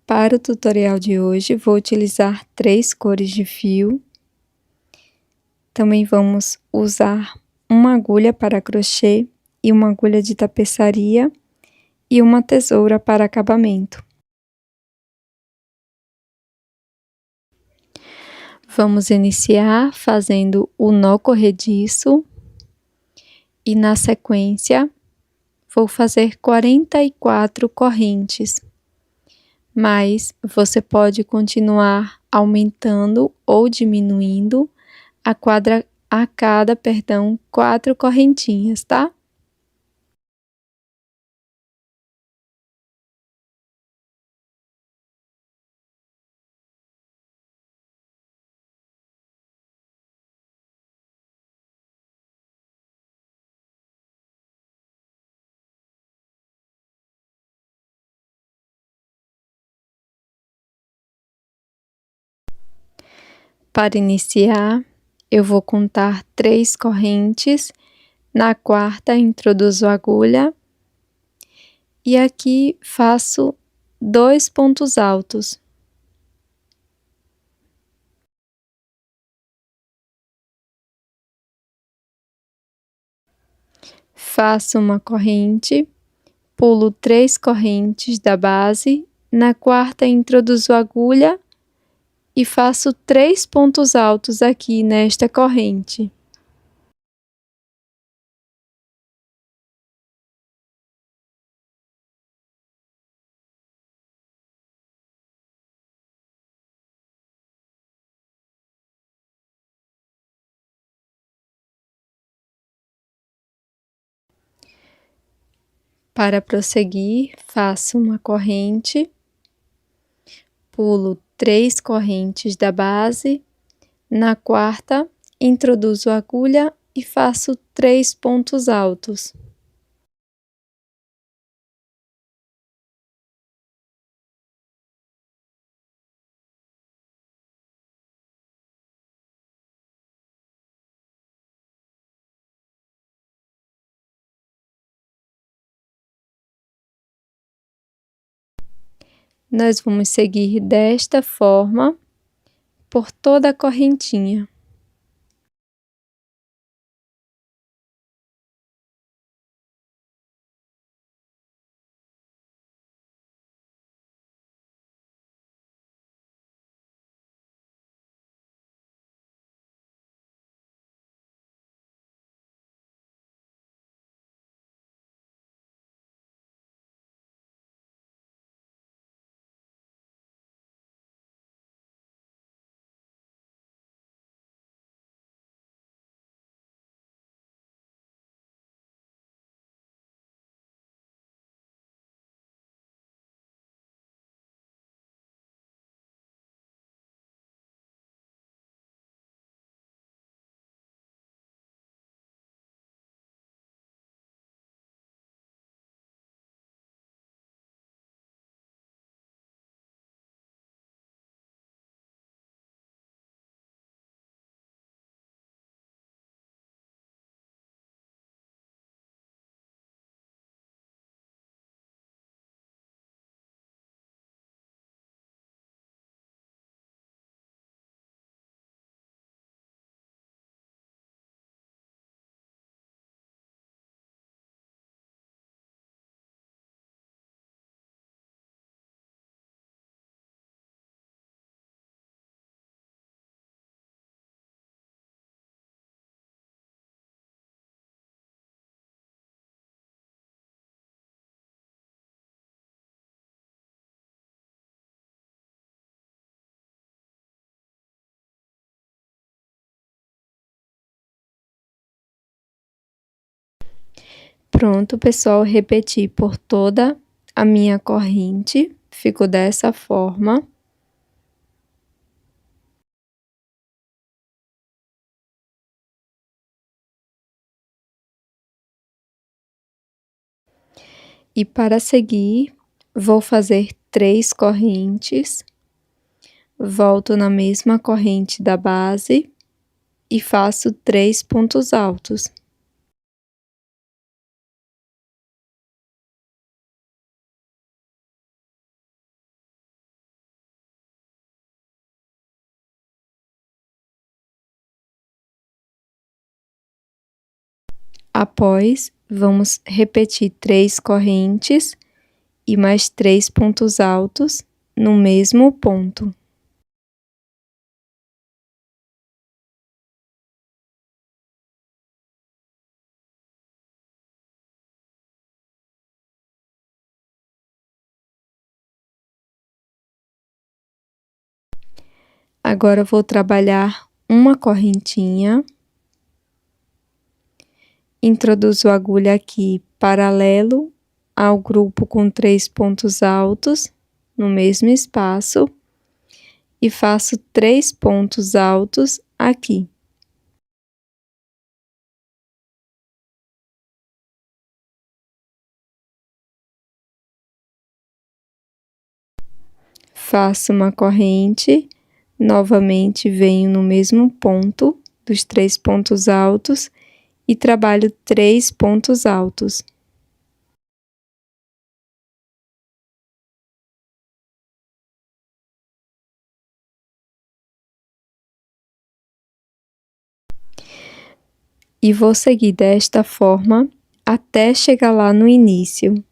Para o tutorial de hoje, vou utilizar 3 cores de fio. Também vamos usar uma agulha para crochê e uma agulha de tapeçaria e uma tesoura para acabamento. Vamos iniciar fazendo o nó corrediço e, na sequência, vou fazer 44 correntes. Mas você pode continuar aumentando ou diminuindo a cada 4 correntinhas, tá? Para iniciar, eu vou contar 3 correntes, na quarta introduzo a agulha e aqui faço 2 pontos altos. Faço uma corrente, pulo 3 correntes da base, na quarta introduzo a agulha e faço 3 pontos altos aqui nesta corrente. Para prosseguir, faço uma corrente, pulo 3 correntes da base, na quarta introduzo a agulha e faço 3 pontos altos. Nós vamos seguir desta forma por toda a correntinha. Pronto, pessoal, repeti por toda a minha corrente, ficou dessa forma. E para seguir, vou fazer 3 correntes, volto na mesma corrente da base e faço 3 pontos altos. Após, vamos repetir 3 correntes e mais 3 pontos altos no mesmo ponto. Agora vou trabalhar uma correntinha. Introduzo a agulha aqui paralelo ao grupo com 3 pontos altos no mesmo espaço e faço 3 pontos altos aqui. Faço uma corrente, novamente venho no mesmo ponto dos 3 pontos altos e trabalho 3 pontos altos. E vou seguir desta forma até chegar lá no início.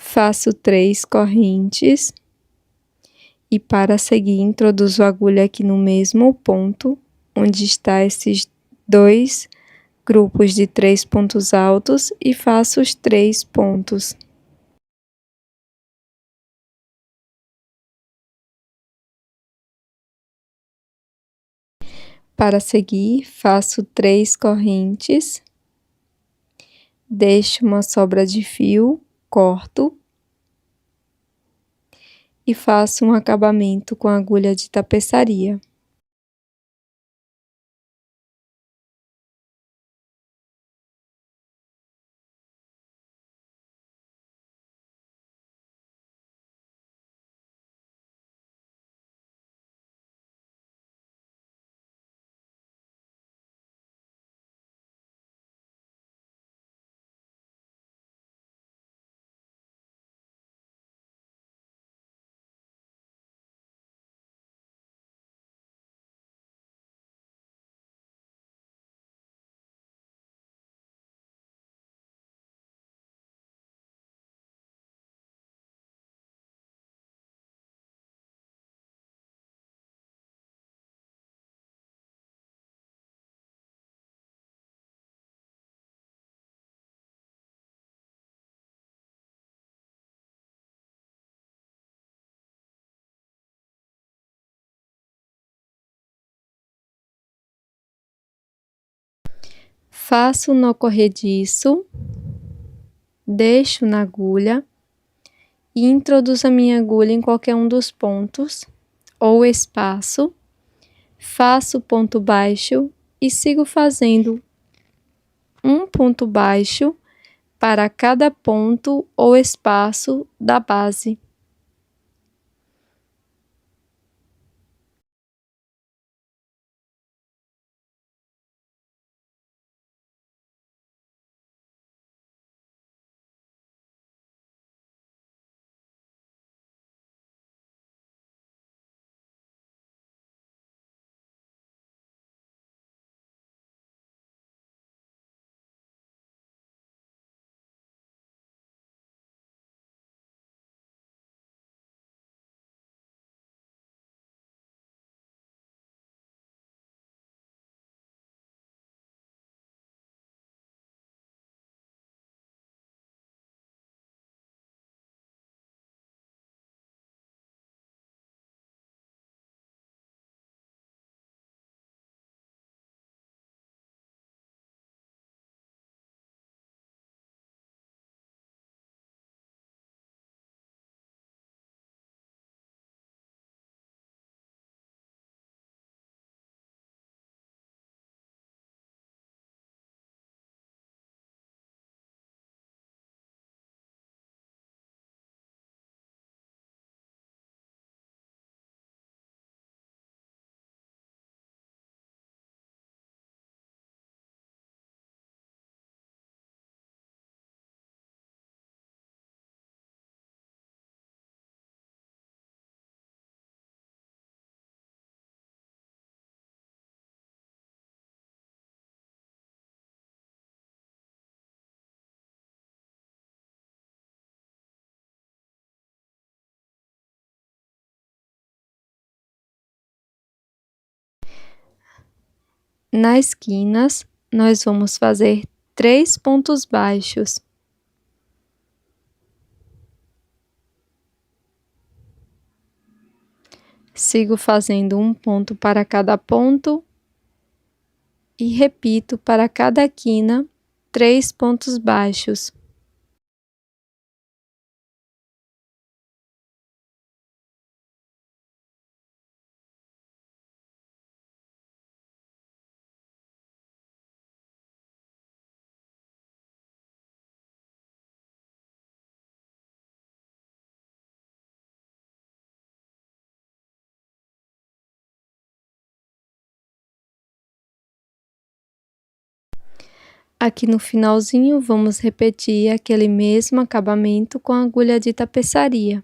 Faço 3 correntes e para seguir introduzo a agulha aqui no mesmo ponto onde está esses 2 grupos de 3 pontos altos e faço os 3 pontos. Para seguir, faço 3 correntes, deixo uma sobra de fio, corto e faço um acabamento com agulha de tapeçaria. Faço nó corrediço, deixo na agulha e introduzo a minha agulha em qualquer um dos pontos ou espaço, faço ponto baixo e sigo fazendo um ponto baixo para cada ponto ou espaço da base. Nas esquinas, nós vamos fazer 3 pontos baixos. Sigo fazendo um ponto para cada ponto e repito para cada quina 3 pontos baixos. Aqui no finalzinho, vamos repetir aquele mesmo acabamento com a agulha de tapeçaria.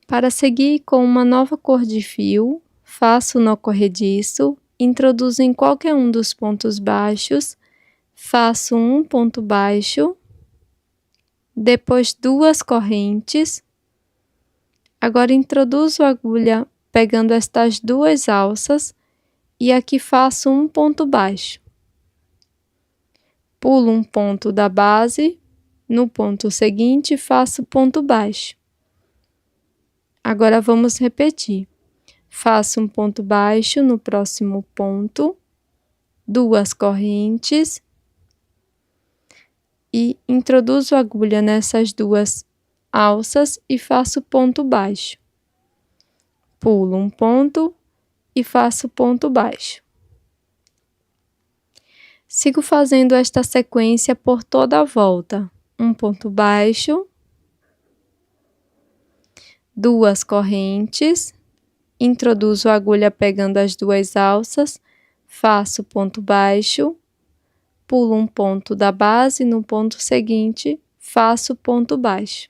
Para seguir com uma nova cor de fio, faço nó corrediço, introduzo em qualquer um dos pontos baixos, faço um ponto baixo, depois 2 correntes. Agora introduzo a agulha pegando estas 2 alças e aqui faço um ponto baixo. Pulo um ponto da base, no ponto seguinte faço ponto baixo. Agora vamos repetir. Faço um ponto baixo no próximo ponto, 2 correntes e introduzo a agulha nessas 2 alças e faço ponto baixo. Pulo um ponto e faço ponto baixo. Sigo fazendo esta sequência por toda a volta. Um ponto baixo, 2 correntes, introduzo a agulha pegando as 2 alças, faço ponto baixo, pulo um ponto da base, no ponto seguinte, faço ponto baixo.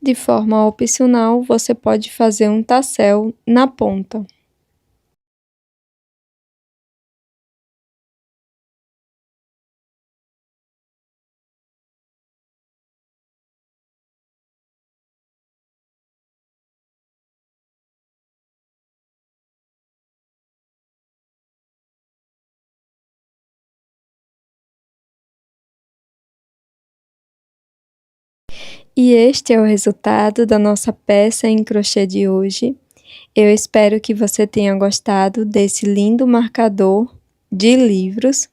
De forma opcional, você pode fazer um tassel na ponta. E este é o resultado da nossa peça em crochê de hoje. Eu espero que você tenha gostado desse lindo marcador de livros.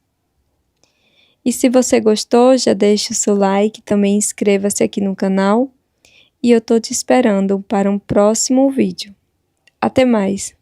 E se você gostou, já deixe o seu like, também inscreva-se aqui no canal. E eu tô te esperando para um próximo vídeo. Até mais!